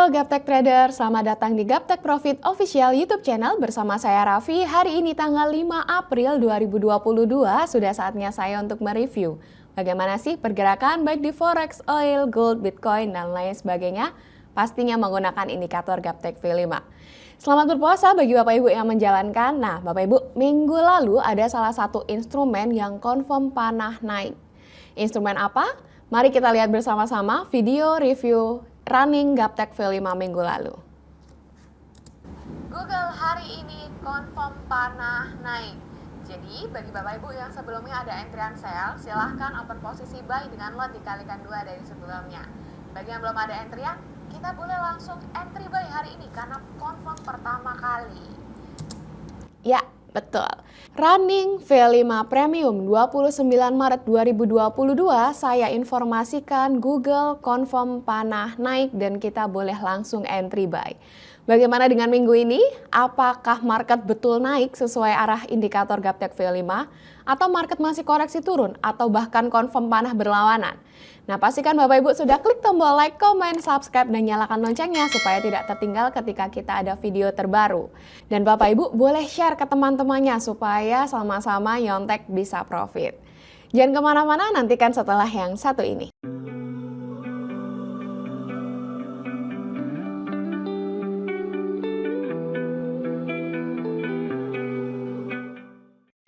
Halo Gaptek Trader, selamat datang di Gaptek Profit Official YouTube channel bersama saya Raffi. Hari ini tanggal 5 April 2022, sudah saatnya saya untuk mereview bagaimana sih pergerakan baik di Forex, Oil, Gold, Bitcoin, dan lain sebagainya. Pastinya menggunakan indikator Gaptek V5. Selamat berpuasa bagi Bapak Ibu yang menjalankan. Nah Bapak Ibu, minggu lalu ada salah satu instrumen yang confirm panah naik. Instrumen apa? Mari kita lihat bersama-sama video review running Gaptek V5 minggu lalu. Google hari ini confirm panah naik. Jadi bagi Bapak Ibu yang sebelumnya ada entrian sell, silahkan open posisi buy dengan lot dikalikan 2 dari sebelumnya. Bagi yang belum ada entrian, kita boleh langsung entry buy hari ini karena confirm pertama kali. Ya, betul. Running V5 Premium 29 Maret 2022, saya informasikan Google confirm panah naik dan kita boleh langsung entry buy. Bagaimana dengan minggu ini? Apakah market betul naik sesuai arah indikator Gaptek V5? Atau market masih koreksi turun? Atau bahkan confirm panah berlawanan? Nah, pastikan Bapak Ibu sudah klik tombol like, comment, subscribe, dan nyalakan loncengnya supaya tidak tertinggal ketika kita ada video terbaru. Dan Bapak Ibu boleh share ke teman-temannya supaya sama-sama nyontek bisa profit. Jangan kemana-mana, nantikan setelah yang satu ini.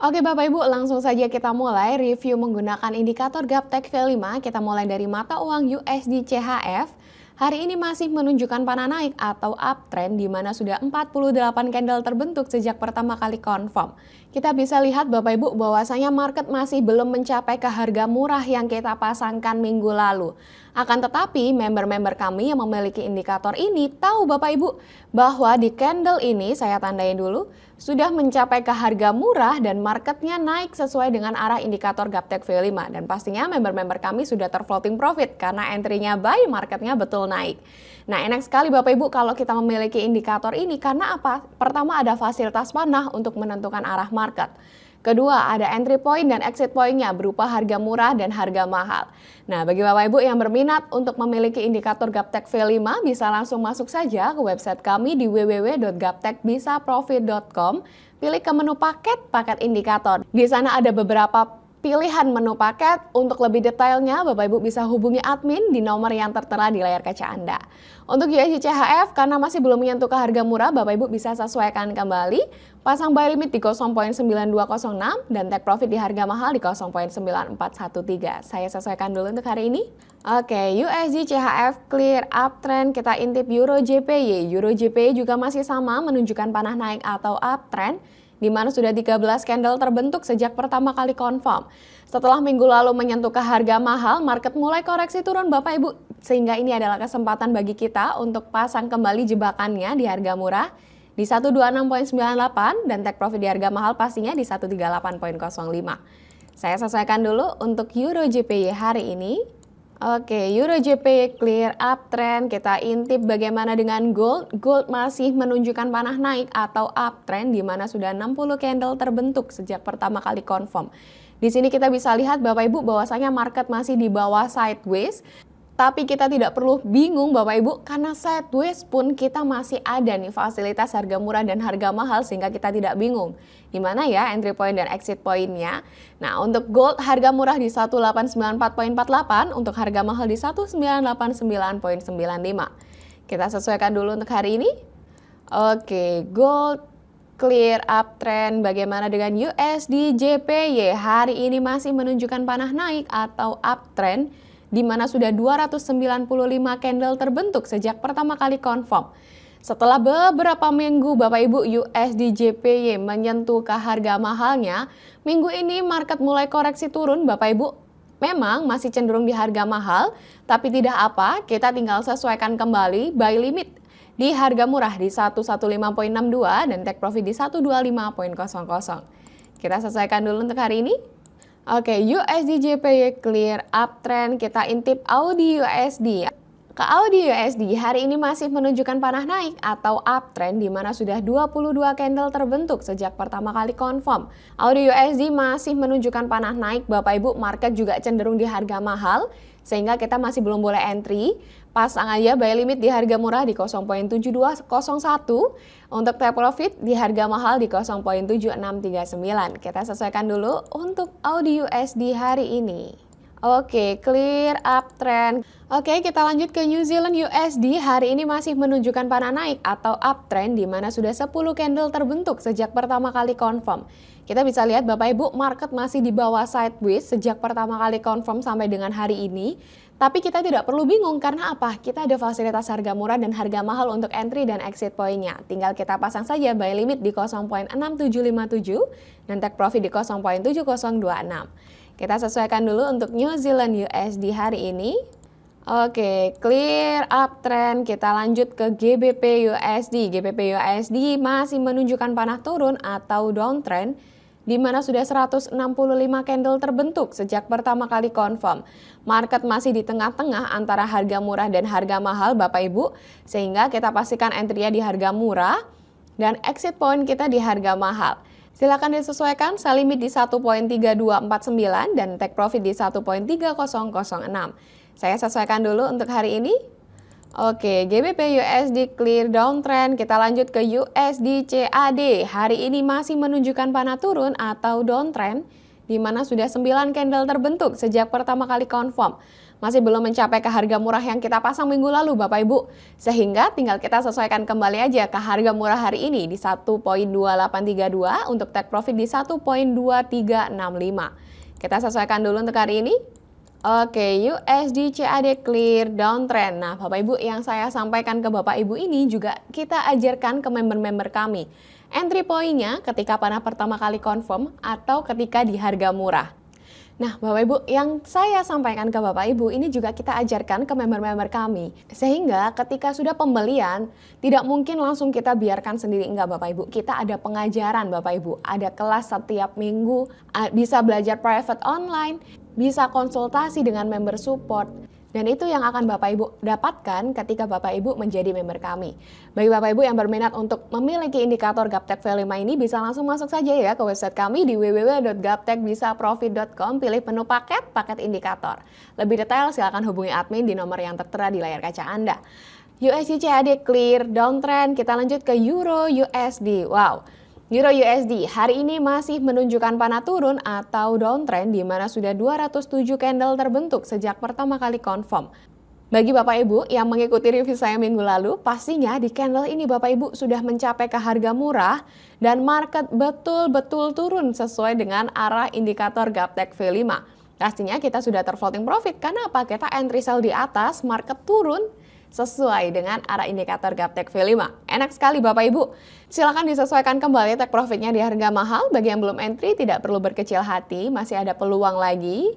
Oke Bapak Ibu, langsung saja kita mulai review menggunakan indikator Gaptek V5. Kita mulai dari mata uang USD CHF. Hari ini masih menunjukkan panah naik atau uptrend di mana sudah 48 candle terbentuk sejak pertama kali confirm. Kita bisa lihat Bapak Ibu bahwasanya market masih belum mencapai ke harga murah yang kita pasangkan minggu lalu. Akan tetapi member-member kami yang memiliki indikator ini tahu Bapak Ibu bahwa di candle ini, saya tandai dulu, sudah mencapai ke harga murah dan marketnya naik sesuai dengan arah indikator Gaptek V5. Dan pastinya member-member kami sudah terfloating profit karena entry-nya buy, marketnya betul naik. Nah enak sekali Bapak Ibu kalau kita memiliki indikator ini karena apa? Pertama ada fasilitas panah untuk menentukan arah market. Kedua, ada entry point dan exit point-nya berupa harga murah dan harga mahal. Nah, bagi Bapak Ibu yang berminat untuk memiliki indikator Gaptek V5, bisa langsung masuk saja ke website kami di www.gaptekbisaprofit.com. Pilih ke menu paket indikator. Di sana ada beberapa pilihan menu paket. Untuk lebih detailnya, Bapak Ibu bisa hubungi admin di nomor yang tertera di layar kaca Anda. Untuk USD CHF, karena masih belum menyentuh ke harga murah, Bapak Ibu bisa sesuaikan kembali. Pasang buy limit di 0.9206 dan take profit di harga mahal di 0.9413. Saya sesuaikan dulu untuk hari ini. Oke, USD CHF clear uptrend, kita intip Euro JPY. Euro JPY juga masih sama menunjukkan panah naik atau uptrend, di mana sudah 13 candle terbentuk sejak pertama kali confirm. Setelah minggu lalu menyentuh ke harga mahal, market mulai koreksi turun Bapak Ibu. Sehingga ini adalah kesempatan bagi kita untuk pasang kembali jebakannya di harga murah di 126.98 dan take profit di harga mahal pastinya di 138.05. Saya sesuaikan dulu untuk Euro JPY hari ini. Oke, Euro JPY clear uptrend, kita intip bagaimana dengan gold. Gold masih menunjukkan panah naik atau uptrend di mana sudah 60 candle terbentuk sejak pertama kali confirm. Di sini kita bisa lihat Bapak Ibu bahwasanya market masih di bawah sideways. Tapi kita tidak perlu bingung Bapak Ibu karena sideways pun kita masih ada nih fasilitas harga murah dan harga mahal sehingga kita tidak bingung. Di mana ya entry point dan exit point-nya. Nah untuk gold harga murah di 1.894.48, untuk harga mahal di 1.989.95. Kita sesuaikan dulu untuk hari ini. Oke, gold clear uptrend. Bagaimana dengan USD JPY? Hari ini masih menunjukkan panah naik atau uptrend, di mana sudah 295 candle terbentuk sejak pertama kali confirm. Setelah beberapa minggu Bapak Ibu USD JPY menyentuh ke harga mahalnya, minggu ini market mulai koreksi turun Bapak Ibu. Memang masih cenderung di harga mahal, tapi tidak apa, kita tinggal sesuaikan kembali buy limit di harga murah di 115.62 dan take profit di 125.00. Kita sesuaikan dulu untuk hari ini. Oke, USD JPY clear uptrend, kita intip Audi USD. Ke Audi USD hari ini masih menunjukkan panah naik atau uptrend di mana sudah 22 candle terbentuk sejak pertama kali confirm. Audi USD masih menunjukkan panah naik Bapak Ibu, market juga cenderung di harga mahal sehingga kita masih belum boleh entry. Pasang aja buy limit di harga murah di 0.7201, untuk take profit di harga mahal di 0.7639. Kita sesuaikan dulu untuk AUD USD hari ini. Oke, clear uptrend. Oke, kita lanjut ke New Zealand USD. Hari ini masih menunjukkan panah naik atau uptrend di mana sudah 10 candle terbentuk sejak pertama kali confirm. Kita bisa lihat Bapak Ibu, market masih di bawah sideways sejak pertama kali confirm sampai dengan hari ini. Tapi kita tidak perlu bingung karena apa? Kita ada fasilitas harga murah dan harga mahal untuk entry dan exit point-nya. Tinggal kita pasang saja buy limit di 0.6757 dan take profit di 0.7026. Kita sesuaikan dulu untuk New Zealand USD hari ini. Oke, clear uptrend. Kita lanjut ke GBP USD. GBP USD masih menunjukkan panah turun atau downtrend, di mana sudah 165 candle terbentuk sejak pertama kali confirm. Market masih di tengah-tengah antara harga murah dan harga mahal Bapak Ibu, sehingga kita pastikan entry-nya di harga murah dan exit point kita di harga mahal. Silakan disesuaikan, sell limit di 1.3249 dan take profit di 1.3006. Saya sesuaikan dulu untuk hari ini. Oke, GBP USD clear downtrend. Kita lanjut ke USD CAD. Hari ini masih menunjukkan panah turun atau downtrend, di mana sudah 9 candle terbentuk sejak pertama kali confirm. Masih belum mencapai ke harga murah yang kita pasang minggu lalu Bapak Ibu. Sehingga tinggal kita sesuaikan kembali aja ke harga murah hari ini di 1.2832 untuk take profit di 1.2365. Kita sesuaikan dulu untuk hari ini. Oke, USD CAD clear downtrend. Nah, Bapak Ibu, yang saya sampaikan ke Bapak Ibu ini juga kita ajarkan ke member-member kami. Entry point-nya ketika panah pertama kali confirm atau ketika di harga murah. Nah, Bapak Ibu, yang saya sampaikan ke Bapak Ibu ini juga kita ajarkan ke member-member kami. Sehingga ketika sudah pembelian, tidak mungkin langsung kita biarkan sendiri. Enggak Bapak Ibu, kita ada pengajaran Bapak Ibu. Ada kelas setiap minggu, bisa belajar private online, bisa konsultasi dengan member support. Dan itu yang akan Bapak Ibu dapatkan ketika Bapak Ibu menjadi member kami. Bagi Bapak Ibu yang berminat untuk memiliki indikator Gaptek V5 ini, bisa langsung masuk saja ya ke website kami di www.gaptekbisaprofit.com, pilih menu paket indikator. Lebih detail silakan hubungi admin di nomor yang tertera di layar kaca Anda. USD CAD clear downtrend. Kita lanjut ke Euro USD. Wow. Euro USD hari ini masih menunjukkan panah turun atau downtrend, di mana sudah 207 candle terbentuk sejak pertama kali confirm. Bagi Bapak Ibu yang mengikuti review saya minggu lalu, pastinya di candle ini Bapak Ibu sudah mencapai ke harga murah dan market betul-betul turun sesuai dengan arah indikator Gaptek V5. Pastinya kita sudah terfloating profit karena apa? Kita entry sell di atas, market turun sesuai dengan arah indikator Gaptek V5. Enak sekali Bapak Ibu. Silakan disesuaikan kembali take profitnya di harga mahal. Bagi yang belum entry tidak perlu berkecil hati, masih ada peluang lagi.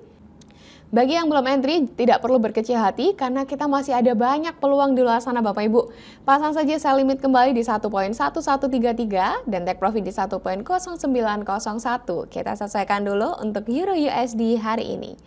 Bagi yang belum entry tidak perlu berkecil hati karena kita masih ada banyak peluang di luar sana Bapak Ibu. Pasang saja sell limit kembali di 1.1133 dan take profit di 1.0901. Kita sesuaikan dulu untuk Euro USD hari ini.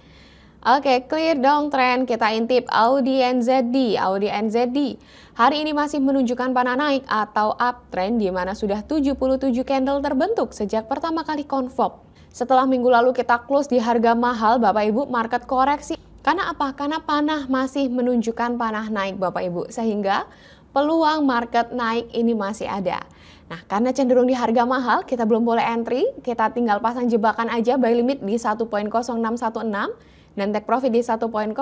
Oke, clear downtrend. Kita intip AUD NZD. AUD NZD hari ini masih menunjukkan panah naik atau uptrend, di mana sudah 77 candle terbentuk sejak pertama kali confirm. Setelah minggu lalu kita close di harga mahal Bapak Ibu, market koreksi. Karena apa? Karena panah masih menunjukkan panah naik Bapak Ibu, sehingga peluang market naik ini masih ada. Nah, karena cenderung di harga mahal, kita belum boleh entry, kita tinggal pasang jebakan aja buy limit di 1.0616 dan take profit di 1.0880.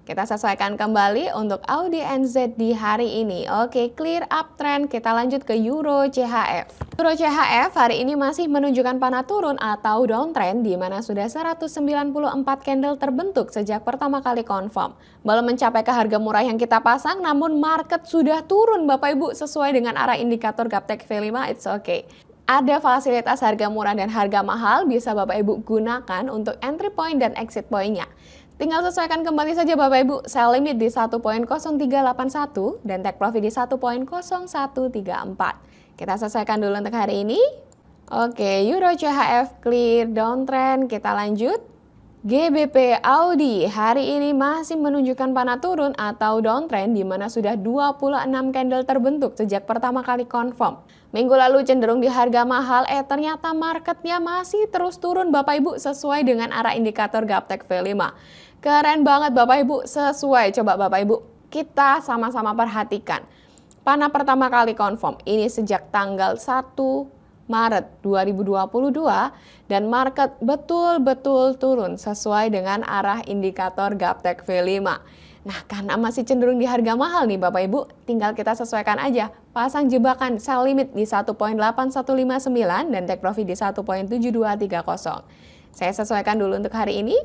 Kita sesuaikan kembali untuk AUD NZD hari ini. Oke, clear uptrend. Kita lanjut ke Euro CHF. Euro CHF hari ini masih menunjukkan panah turun atau downtrend, di mana sudah 194 candle terbentuk sejak pertama kali confirm. Belum mencapai ke harga murah yang kita pasang, namun market sudah turun Bapak Ibu sesuai dengan arah indikator Gaptek V5. It's okay. Ada fasilitas harga murah dan harga mahal bisa Bapak Ibu gunakan untuk entry point dan exit point-nya. Tinggal sesuaikan kembali saja Bapak Ibu, sell limit di 1.0381 dan take profit di 1.0134. Kita sesuaikan dulu untuk hari ini. Oke, Euro CHF clear downtrend. Kita lanjut. GBP AUD hari ini masih menunjukkan panah turun atau downtrend, di mana sudah 26 candle terbentuk sejak pertama kali confirm. Minggu lalu cenderung di harga mahal, ternyata marketnya masih terus turun Bapak Ibu sesuai dengan arah indikator Gaptek V5. Keren banget Bapak Ibu, sesuai. Coba Bapak Ibu kita sama-sama perhatikan. Panah pertama kali confirm, ini sejak tanggal 1 Maret 2022 dan market betul-betul turun sesuai dengan arah indikator Gaptek V5. Nah, karena masih cenderung di harga mahal nih Bapak Ibu, tinggal kita sesuaikan aja. Pasang jebakan sell limit di 1.8159 dan take profit di 1.7230. Saya sesuaikan dulu untuk hari ini.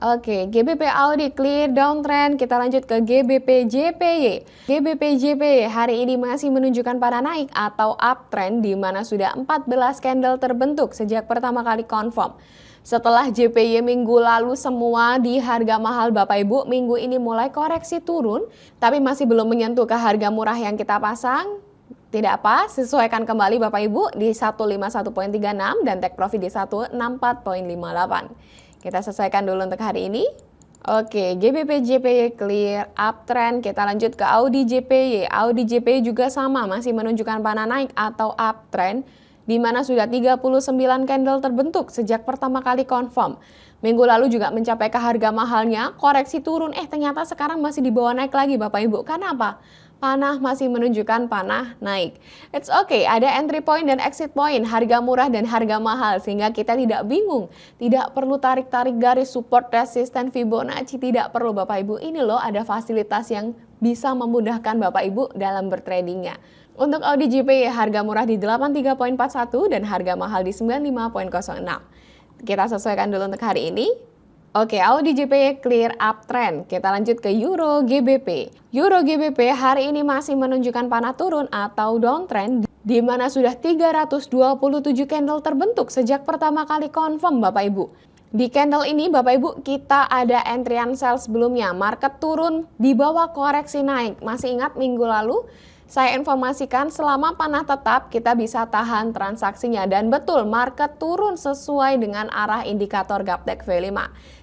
Oke, GBP Audi clear downtrend. Kita lanjut ke GBP JPY. GBP JPY hari ini masih menunjukkan panah naik atau uptrend di mana sudah 14 candle terbentuk sejak pertama kali confirm. Setelah JPY minggu lalu semua di harga mahal Bapak Ibu, minggu ini mulai koreksi turun, tapi masih belum menyentuh ke harga murah yang kita pasang. Tidak apa, sesuaikan kembali Bapak Ibu di 151.36 dan take profit di 164.58. Kita sesuaikan dulu untuk hari ini. Oke, GBP JPY clear uptrend. Kita lanjut ke Audi JPY. Audi JPY juga sama, masih menunjukkan panah naik atau uptrend di mana sudah 39 candle terbentuk sejak pertama kali confirm. Minggu lalu juga mencapai ke harga mahalnya, koreksi turun, ternyata sekarang masih di bawah naik lagi Bapak Ibu. Kenapa? Panah masih menunjukkan panah naik. It's okay, ada entry point dan exit point, harga murah dan harga mahal, sehingga kita tidak bingung. Tidak perlu tarik-tarik garis support, resisten, Fibonacci, tidak perlu Bapak Ibu. Ini loh ada fasilitas yang bisa memudahkan Bapak Ibu dalam bertradingnya. Untuk Audi JPY harga murah di 83.41 dan harga mahal di 95.06. Kita sesuaikan dulu untuk hari ini. Oke, Audi JPY clear uptrend. Kita lanjut ke Euro GBP. Euro GBP hari ini masih menunjukkan panah turun atau downtrend di mana sudah 327 candle terbentuk sejak pertama kali confirm Bapak Ibu. Di candle ini Bapak Ibu kita ada entryan sell sebelumnya, market turun di bawah koreksi naik. Masih ingat minggu lalu? Saya informasikan selama panah tetap kita bisa tahan transaksinya dan betul market turun sesuai dengan arah indikator Gaptek V5.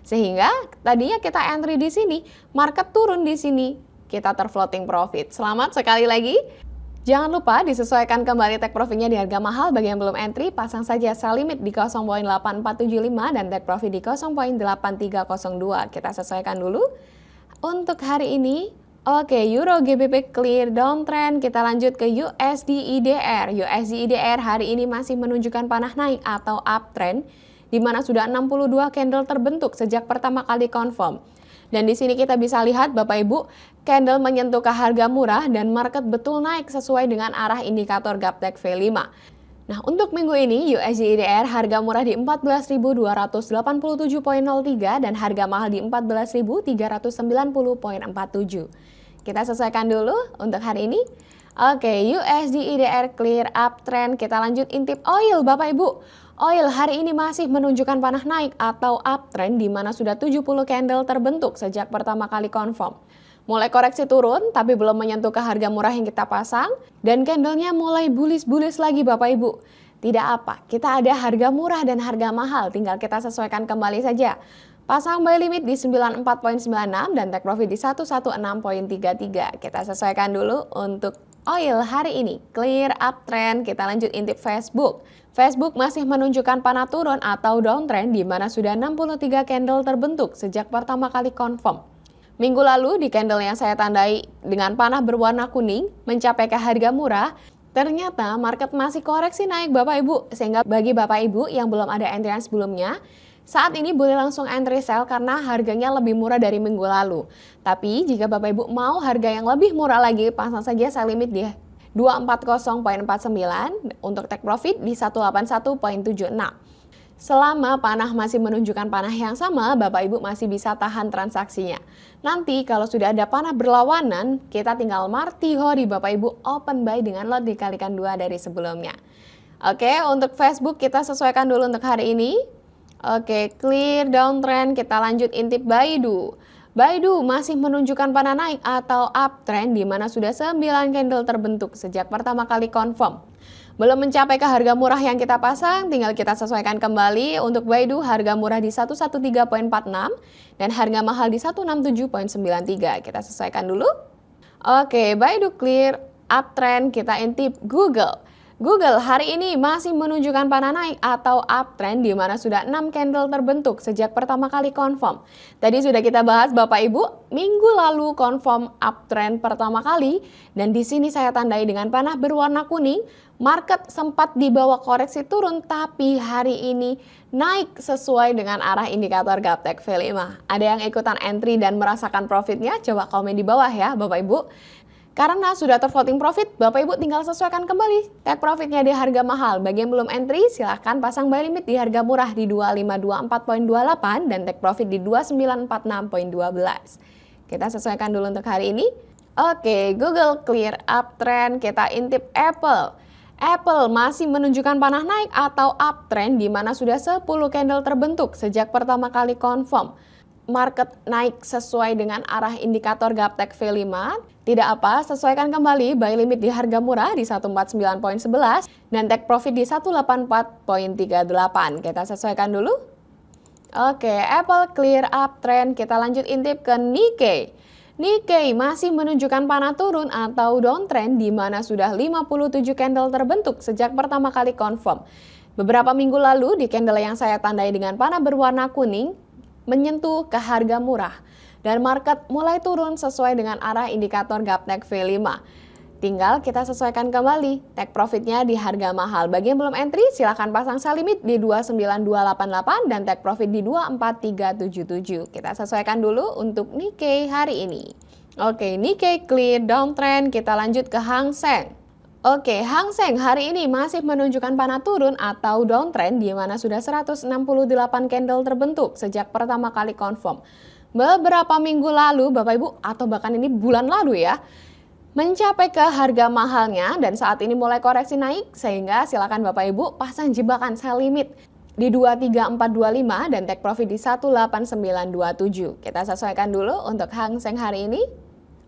Sehingga tadinya kita entry di sini, market turun di sini, kita terfloating profit. Selamat sekali lagi. Jangan lupa disesuaikan kembali take profitnya di harga mahal. Bagi yang belum entry, pasang saja sell limit di 0.8475 dan take profit di 0.8302. Kita sesuaikan dulu. Untuk hari ini, oke, Euro GBP clear downtrend. Kita lanjut ke USD IDR. USD IDR hari ini masih menunjukkan panah naik atau uptrend di mana sudah 62 candle terbentuk sejak pertama kali confirm. Dan di sini kita bisa lihat Bapak Ibu, candle menyentuh ke harga murah dan market betul naik sesuai dengan arah indikator Gaptek V5. Nah, untuk minggu ini USD IDR harga murah di 14.287.03 dan harga mahal di 14.390.47. Kita sesuaikan dulu untuk hari ini. Oke, USD IDR clear uptrend. Kita lanjut intip oil Bapak Ibu. Oil hari ini masih menunjukkan panah naik atau uptrend di mana sudah 70 candle terbentuk sejak pertama kali confirm. Mulai koreksi turun tapi belum menyentuh ke harga murah yang kita pasang dan candlenya mulai bullish lagi Bapak Ibu. Tidak apa, kita ada harga murah dan harga mahal, tinggal kita sesuaikan kembali saja. Pasang buy limit di 94.96 dan take profit di 116.33. Kita sesuaikan dulu untuk oil hari ini. Clear uptrend, kita lanjut intip Facebook. Facebook masih menunjukkan panah turun atau downtrend di mana sudah 63 candle terbentuk sejak pertama kali confirm. Minggu lalu di candle yang saya tandai dengan panah berwarna kuning mencapai ke harga murah, ternyata market masih koreksi naik Bapak Ibu. Sehingga bagi Bapak Ibu yang belum ada entryan sebelumnya, saat ini boleh langsung entry sell karena harganya lebih murah dari minggu lalu. Tapi jika Bapak Ibu mau harga yang lebih murah lagi, pasang saja sell limit di 240.49 untuk take profit di 181.76. Selama panah masih menunjukkan panah yang sama, Bapak Ibu masih bisa tahan transaksinya. Nanti kalau sudah ada panah berlawanan, kita tinggal marti hori Bapak Ibu open buy dengan lot dikalikan 2 dari sebelumnya. Oke, untuk Facebook kita sesuaikan dulu untuk hari ini. Oke, clear downtrend, kita lanjut intip Baidu. Baidu masih menunjukkan panah naik atau uptrend di mana sudah 9 candle terbentuk sejak pertama kali confirm. Belum mencapai ke harga murah yang kita pasang, tinggal kita sesuaikan kembali. Untuk Baidu harga murah di 113.46 dan harga mahal di 167.93. Kita sesuaikan dulu. Oke, Baidu clear uptrend, kita intip Google. Google hari ini masih menunjukkan panah naik atau uptrend di mana sudah 6 candle terbentuk sejak pertama kali confirm. Tadi sudah kita bahas Bapak Ibu, minggu lalu confirm uptrend pertama kali dan di sini saya tandai dengan panah berwarna kuning. Market sempat dibawa koreksi turun tapi hari ini naik sesuai dengan arah indikator Gaptek V5. Ada yang ikutan entry dan merasakan profitnya? Coba komen di bawah ya Bapak Ibu. Karena sudah tervoting profit, Bapak Ibu tinggal sesuaikan kembali. Take profitnya di harga mahal. Bagi yang belum entry, silahkan pasang buy limit di harga murah di 2524.28 dan take profit di 2946.12. Kita sesuaikan dulu untuk hari ini. Oke, Google clear uptrend, kita intip Apple. Apple masih menunjukkan panah naik atau uptrend di mana sudah 10 candle terbentuk sejak pertama kali confirm. Market naik sesuai dengan arah indikator Gaptek V5. Tidak apa, sesuaikan kembali buy limit di harga murah di 149.11 dan take profit di 184.38. Kita sesuaikan dulu. Oke, Apple clear uptrend. Kita lanjut intip ke Nikkei. Nikkei masih menunjukkan panah turun atau downtrend di mana sudah 57 candle terbentuk sejak pertama kali confirm. Beberapa minggu lalu di candle yang saya tandai dengan panah berwarna kuning menyentuh ke harga murah dan market mulai turun sesuai dengan arah indikator Gaptek V5. Tinggal kita sesuaikan kembali take profitnya di harga mahal. Bagi yang belum entry silahkan pasang sell limit di 29288 dan take profit di 24377. Kita sesuaikan dulu untuk Nikkei hari ini. Oke, Nikkei clear downtrend. Kita lanjut ke Hang Seng. Oke, Hang Seng hari ini masih menunjukkan panah turun atau downtrend di mana sudah 168 candle terbentuk sejak pertama kali confirm. Beberapa minggu lalu Bapak Ibu atau bahkan ini bulan lalu ya, mencapai ke harga mahalnya dan saat ini mulai koreksi naik sehingga silakan Bapak Ibu pasang jebakan sell limit di 23425 dan take profit di 18927. Kita sesuaikan dulu untuk Hang Seng hari ini.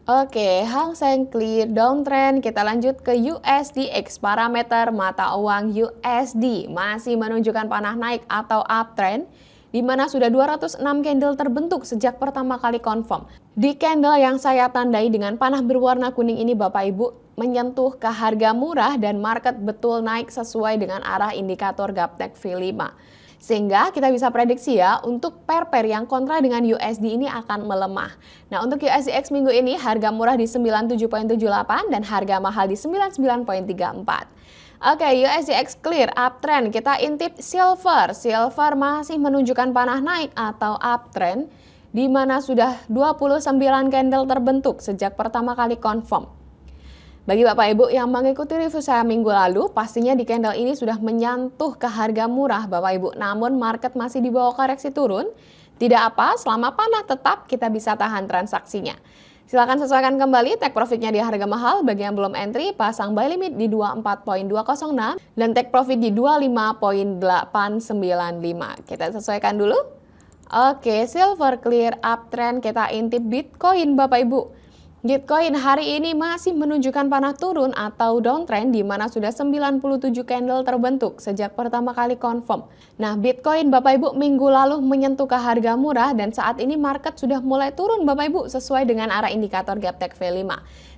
Oke, Hang Seng clear downtrend. Kita lanjut ke USDX. Parameter mata uang USD masih menunjukkan panah naik atau uptrend di mana sudah 206 candle terbentuk sejak pertama kali confirm. Di candle yang saya tandai dengan panah berwarna kuning ini Bapak Ibu menyentuh ke harga murah dan market betul naik sesuai dengan arah indikator Gaptek V5. Sehingga kita bisa prediksi ya untuk pair-pair yang kontra dengan USD ini akan melemah. Nah untuk USDX minggu ini harga murah di 97.78 dan harga mahal di 99.34. Oke, USDX clear uptrend. Kita intip silver. Silver masih menunjukkan panah naik atau uptrend di mana sudah 29 candle terbentuk sejak pertama kali confirm. Bagi Bapak Ibu yang mengikuti review saya minggu lalu, pastinya di candle ini sudah menyentuh ke harga murah Bapak Ibu. Namun market masih di bawah koreksi turun. Tidak apa, selama panah tetap kita bisa tahan transaksinya. Silakan sesuaikan kembali take profitnya di harga mahal. Bagi yang belum entry, pasang buy limit di 24.206 dan take profit di 25.895. Kita sesuaikan dulu. Oke, silver clear uptrend. Kita intip Bitcoin Bapak Ibu. Bitcoin hari ini masih menunjukkan panah turun atau downtrend di mana sudah 97 candle terbentuk sejak pertama kali confirm. Nah, Bitcoin Bapak Ibu minggu lalu menyentuh ke harga murah dan saat ini market sudah mulai turun Bapak Ibu sesuai dengan arah indikator Gaptek V5.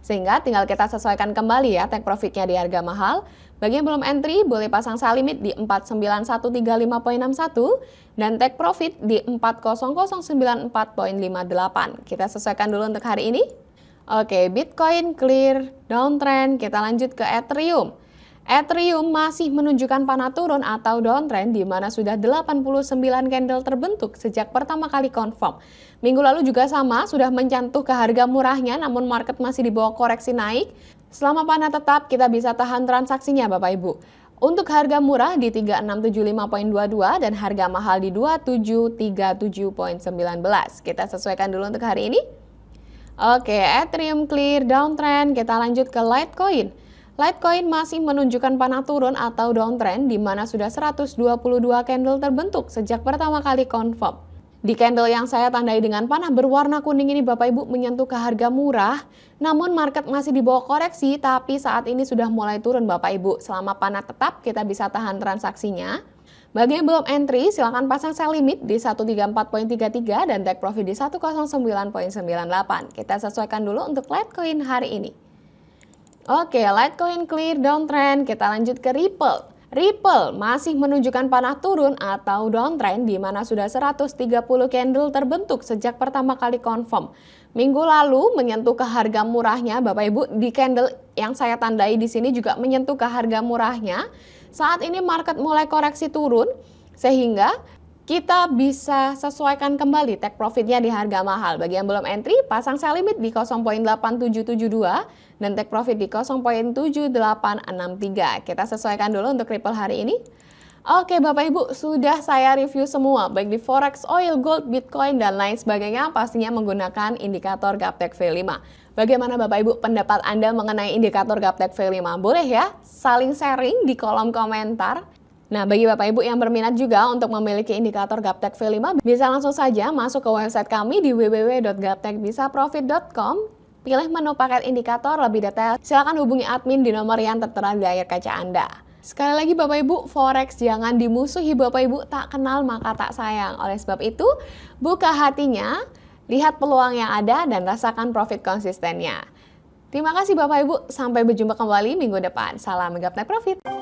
Sehingga tinggal kita sesuaikan kembali ya take profitnya di harga mahal. Bagi yang belum entry boleh pasang sell limit di 49135.61 dan take profit di 40094.58. Kita sesuaikan dulu untuk hari ini. Oke, Bitcoin clear downtrend. Kita lanjut ke Ethereum. Ethereum masih menunjukkan panah turun atau downtrend di mana sudah 89 candle terbentuk sejak pertama kali confirm. Minggu lalu juga sama, sudah menyentuh ke harga murahnya namun market masih di bawah koreksi naik. Selama panah tetap kita bisa tahan transaksinya Bapak Ibu. Untuk harga murah di 3675.22 dan harga mahal di 2737.19. Kita sesuaikan dulu untuk hari ini. Oke, Ethereum clear downtrend. Kita lanjut ke Litecoin. Litecoin masih menunjukkan panah turun atau downtrend di mana sudah 122 candle terbentuk sejak pertama kali confirm. Di candle yang saya tandai dengan panah berwarna kuning ini Bapak Ibu menyentuh ke harga murah, namun market masih di bawah koreksi tapi saat ini sudah mulai turun Bapak Ibu. Selama panah tetap kita bisa tahan transaksinya. Bagi yang belum entry, silakan pasang sell limit di 134.33 dan take profit di 109.98. Kita sesuaikan dulu untuk Litecoin hari ini. Oke, Litecoin clear downtrend. Kita lanjut ke Ripple. Ripple masih menunjukkan panah turun atau downtrend di mana sudah 130 candle terbentuk sejak pertama kali confirm. Minggu lalu menyentuh ke harga murahnya, Bapak Ibu, di candle yang saya tandai di sini juga menyentuh ke harga murahnya. Saat ini market mulai koreksi turun sehingga kita bisa sesuaikan kembali take profitnya di harga mahal. Bagi yang belum entry, pasang sell limit di 0.8772 dan take profit di 0.7863. Kita sesuaikan dulu untuk Ripple hari ini. Oke Bapak Ibu, sudah saya review semua, baik di Forex, Oil, Gold, Bitcoin, dan lain sebagainya, pastinya menggunakan indikator Gaptek V5. Bagaimana Bapak Ibu pendapat Anda mengenai indikator Gaptek V5? Boleh ya saling sharing di kolom komentar. Nah, bagi Bapak Ibu yang berminat juga untuk memiliki indikator Gaptek V5, bisa langsung saja masuk ke website kami di www.gaptekbisaprofit.com. Pilih menu paket indikator lebih detail, silakan hubungi admin di nomor yang tertera di layar kaca Anda. Sekali lagi Bapak Ibu, Forex jangan dimusuhi Bapak Ibu, tak kenal maka tak sayang. Oleh sebab itu, buka hatinya, lihat peluang yang ada dan rasakan profit konsistennya. Terima kasih Bapak Ibu, sampai berjumpa kembali minggu depan. Salam Gaptek Profit.